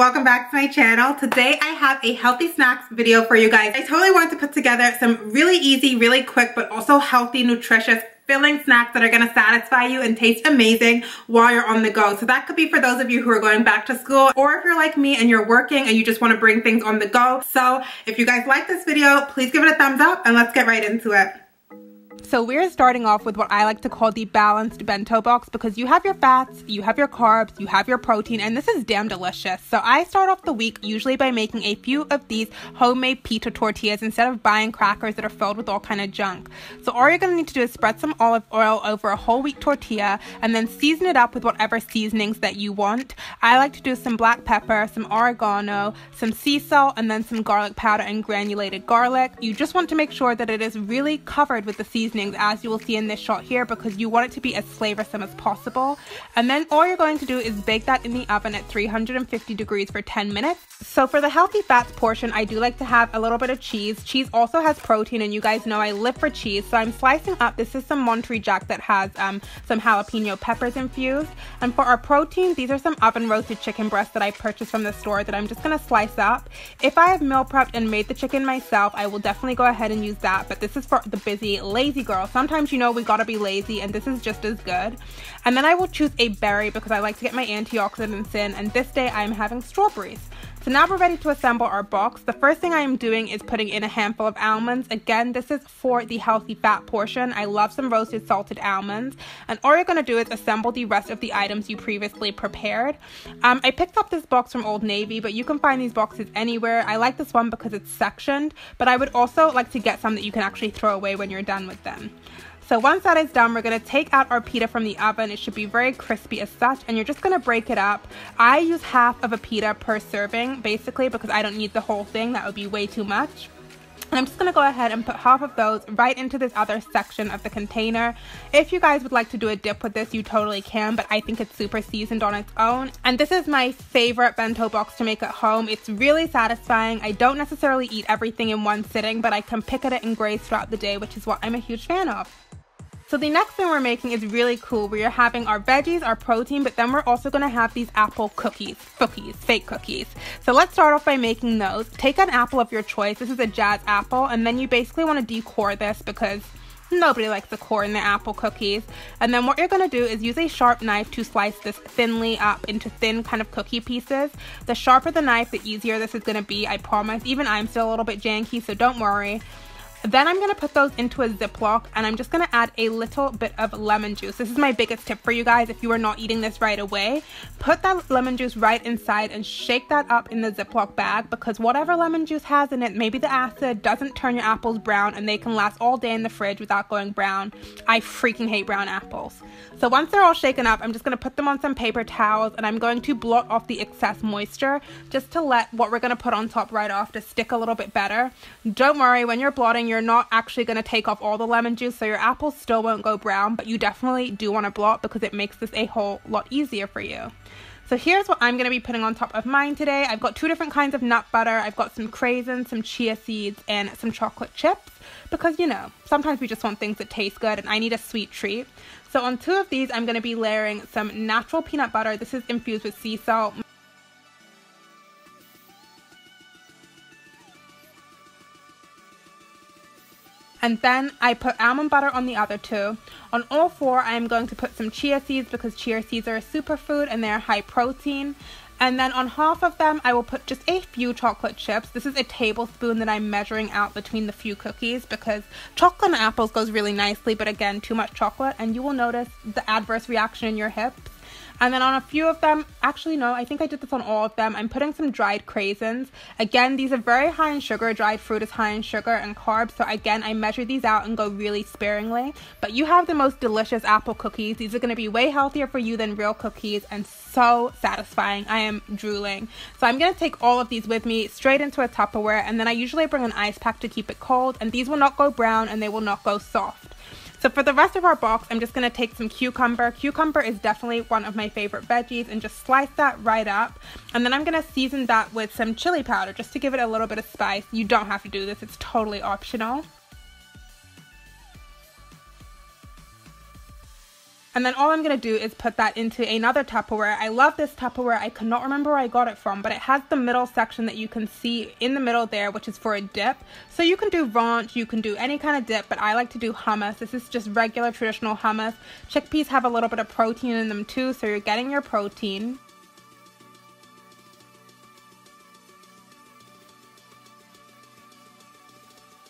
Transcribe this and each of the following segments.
welcome back to my channel. Today I have a healthy snacks video for you guys. I totally wanted to put together some really easy, really quick, but also healthy, nutritious, filling snacks that are going to satisfy you and taste amazing while you're on the go. So that could be for those of you who are going back to school, or if you're like me and you're working and you just want to bring things on the go. So if you guys like this video, please give it a thumbs up and let's get right into it. So we're starting off with what I like to call the balanced bento box, because you have your fats, you have your carbs, you have your protein, and this is damn delicious. So I start off the week usually by making a few of these homemade pita tortillas instead of buying crackers that are filled with all kind of junk. So all you're going to need to do is spread some olive oil over a whole wheat tortilla and then season it up with whatever seasonings that you want. I like to do some black pepper, some oregano, some sea salt, and then some garlic powder and granulated garlic. You just want to make sure that it is really covered with the seasoning, as you will see in this shot here, because you want it to be as flavorsome as possible. And then all you're going to do is bake that in the oven at 350 degrees for 10 minutes. So for the healthy fats portion, I do like to have a little bit of cheese. Cheese also has protein, and you guys know I live for cheese, so I'm slicing up, this is some Monterey Jack that has some jalapeno peppers infused. And for our protein, these are some oven roasted chicken breasts that I purchased from the store that I'm just going to slice up. If I have meal prepped and made the chicken myself, I will definitely go ahead and use that, but this is for the busy, lazy girl. Sometimes, you know, we gotta be lazy, and this is just as good. And then I will choose a berry because I like to get my antioxidants in, and this day I'm having strawberries. So now we're ready to assemble our box. The first thing I am doing is putting in a handful of almonds. Again, this is for the healthy fat portion. I love some roasted salted almonds. And all you're going to do is assemble the rest of the items you previously prepared. I picked up this box from Old Navy, but you can find these boxes anywhere. I like this one because it's sectioned, but I would also like to get some that you can actually throw away when you're done with them. So once that is done, we're going to take out our pita from the oven. It should be very crispy as such, and you're just going to break it up. I use half of a pita per serving, basically, because I don't need the whole thing. That would be way too much. And I'm just going to go ahead and put half of those right into this other section of the container. If you guys would like to do a dip with this, you totally can, but I think it's super seasoned on its own. And this is my favorite bento box to make at home. It's really satisfying. I don't necessarily eat everything in one sitting, but I can pick at it in grace throughout the day, which is what I'm a huge fan of. So the next thing we're making is really cool. We are having our veggies, our protein, but then we're also going to have these apple cookies, fake cookies. So let's start off by making those. Take an apple of your choice. This is a jazz apple, and then you basically want to decore this because nobody likes the core in the apple cookies. And then what you're going to do is use a sharp knife to slice this thinly up into thin kind of cookie pieces. The sharper the knife, the easier this is going to be, I promise. Even I'm still a little bit janky, so don't worry. Then I'm going to put those into a Ziploc, and I'm just going to add a little bit of lemon juice. This is my biggest tip for you guys if you are not eating this right away. Put that lemon juice right inside and shake that up in the Ziploc bag, because whatever lemon juice has in it, maybe the acid, doesn't turn your apples brown, and they can last all day in the fridge without going brown. I freaking hate brown apples. So once they're all shaken up, I'm just going to put them on some paper towels, and I'm going to blot off the excess moisture just to let what we're going to put on top right off to stick a little bit better. Don't worry, when you're blotting, you're not actually going to take off all the lemon juice, so your apples still won't go brown, but you definitely do want to blot because it makes this a whole lot easier for you. So here's what I'm going to be putting on top of mine today. I've got two different kinds of nut butter. I've got some craisins, some chia seeds, and some chocolate chips, because, you know, sometimes we just want things that taste good, and I need a sweet treat. So on two of these, I'm going to be layering some natural peanut butter. This is infused with sea salt. And then I put almond butter on the other two. On all four, I am going to put some chia seeds, because chia seeds are a superfood and they're high protein. And then on half of them, I will put just a few chocolate chips. This is a tablespoon that I'm measuring out between the few cookies, because chocolate and apples goes really nicely, but again, too much chocolate and you will notice the adverse reaction in your hips. And then on a few of them, actually no, I think I did this on all of them, I'm putting some dried craisins. Again, these are very high in sugar. Dried fruit is high in sugar and carbs, so again, I measure these out and go really sparingly. But you have the most delicious apple cookies. These are going to be way healthier for you than real cookies, and so satisfying. I am drooling. So I'm going to take all of these with me straight into a Tupperware, and then I usually bring an ice pack to keep it cold, and these will not go brown and they will not go soft. So for the rest of our box, I'm just going to take some cucumber. Cucumber is definitely one of my favorite veggies, and just slice that right up. And then I'm going to season that with some chili powder just to give it a little bit of spice. You don't have to do this, it's totally optional. And then all I'm going to do is put that into another Tupperware. I love this Tupperware. I cannot remember where I got it from, but it has the middle section that you can see in the middle there, which is for a dip. So you can do ranch, you can do any kind of dip, but I like to do hummus. This is just regular traditional hummus. Chickpeas have a little bit of protein in them too, so you're getting your protein.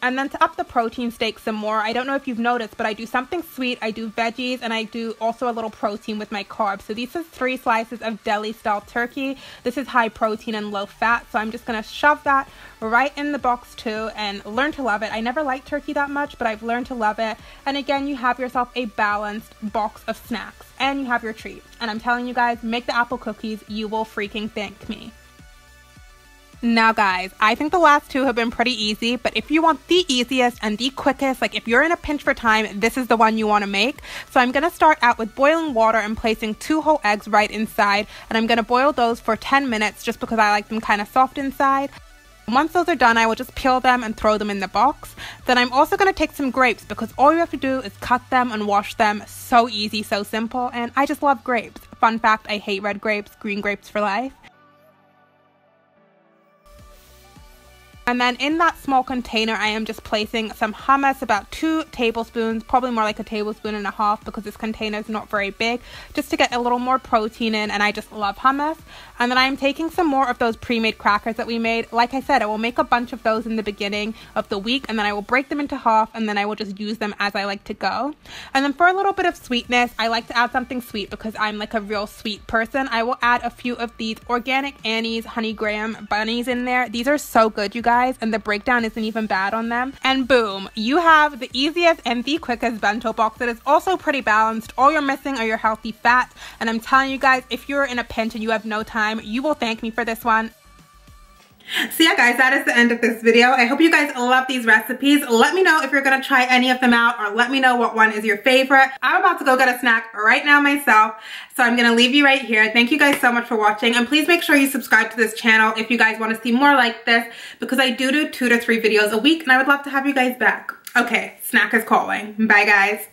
And then to up the protein steak some more, I don't know if you've noticed, but I do something sweet, I do veggies, and I do also a little protein with my carbs. So these are 3 slices of deli-style turkey. This is high protein and low fat, so I'm just going to shove that right in the box too and learn to love it. I never liked turkey that much, but I've learned to love it. And again, you have yourself a balanced box of snacks, and you have your treats. And I'm telling you guys, make the apple cookies, you will freaking thank me. Now guys, I think the last 2 have been pretty easy, but if you want the easiest and the quickest, like if you're in a pinch for time, this is the one you want to make. So I'm going to start out with boiling water and placing 2 whole eggs right inside, and I'm going to boil those for 10 minutes just because I like them kind of soft inside. Once those are done, I will just peel them and throw them in the box. Then I'm also going to take some grapes because all you have to do is cut them and wash them. So easy, so simple, and I just love grapes. Fun fact, I hate red grapes, green grapes for life. And then in that small container, I am just placing some hummus, about 2 tablespoons, probably more like a tablespoon and a half because this container is not very big, just to get a little more protein in, and I just love hummus. And then I'm taking some more of those pre-made crackers that we made. Like I said, I will make a bunch of those in the beginning of the week, and then I will break them into half, and then I will just use them as I like to go. And then for a little bit of sweetness, I like to add something sweet because I'm like a real sweet person. I will add a few of these organic Annie's Honey Graham bunnies in there. These are so good, you guys, and the breakdown isn't even bad on them. And boom, you have the easiest and the quickest bento box that is also pretty balanced. All you're missing are your healthy fats, and I'm telling you guys, if you're in a pinch and you have no time, you will thank me for this one. So yeah guys, that is the end of this video. I hope you guys love these recipes. Let me know if you're gonna try any of them out, or let me know what one is your favorite. I'm about to go get a snack right now myself, so I'm gonna leave you right here. Thank you guys so much for watching, and please make sure you subscribe to this channel if you guys want to see more like this, because I do 2 to 3 videos a week, and I would love to have you guys back. Okay, snack is calling. Bye guys.